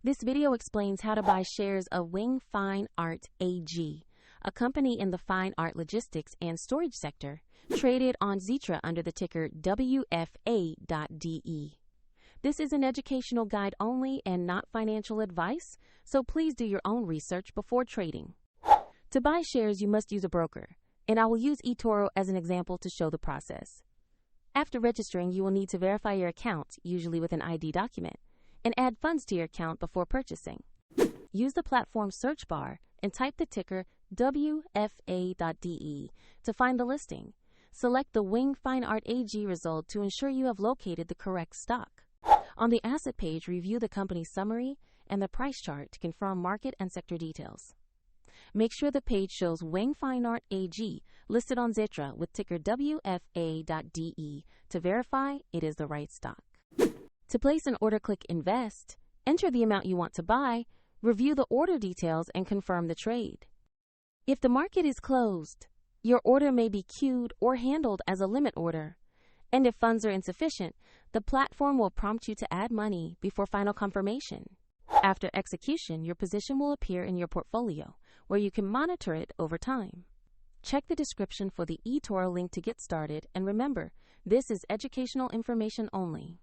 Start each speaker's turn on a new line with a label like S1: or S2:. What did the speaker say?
S1: This video explains how to buy shares of Weng Fine Art AG, a company in the fine art logistics and storage sector, traded on Xetra under the ticker WFA.DE. This is an educational guide only and not financial advice, so please do your own research before trading. To buy shares, you must use a broker, and I will use eToro as an example to show the process. After registering, you will need to verify your account, usually with an ID document, and add funds to your account before purchasing. Use the platform search bar and type the ticker WFA.DE to find the listing. Select the Weng Fine Art AG result to ensure you have located the correct stock. On the asset page, review the company's summary and the price chart to confirm market and sector details. Make sure the page shows Weng Fine Art AG listed on Xetra with ticker WFA.DE to verify it is the right stock. To place an order, click Invest, enter the amount you want to buy, review the order details, and confirm the trade. If the market is closed, your order may be queued or handled as a limit order. And if funds are insufficient, the platform will prompt you to add money before final confirmation. After execution, your position will appear in your portfolio, where you can monitor it over time. Check the description for the eToro link to get started, and remember, this is educational information only.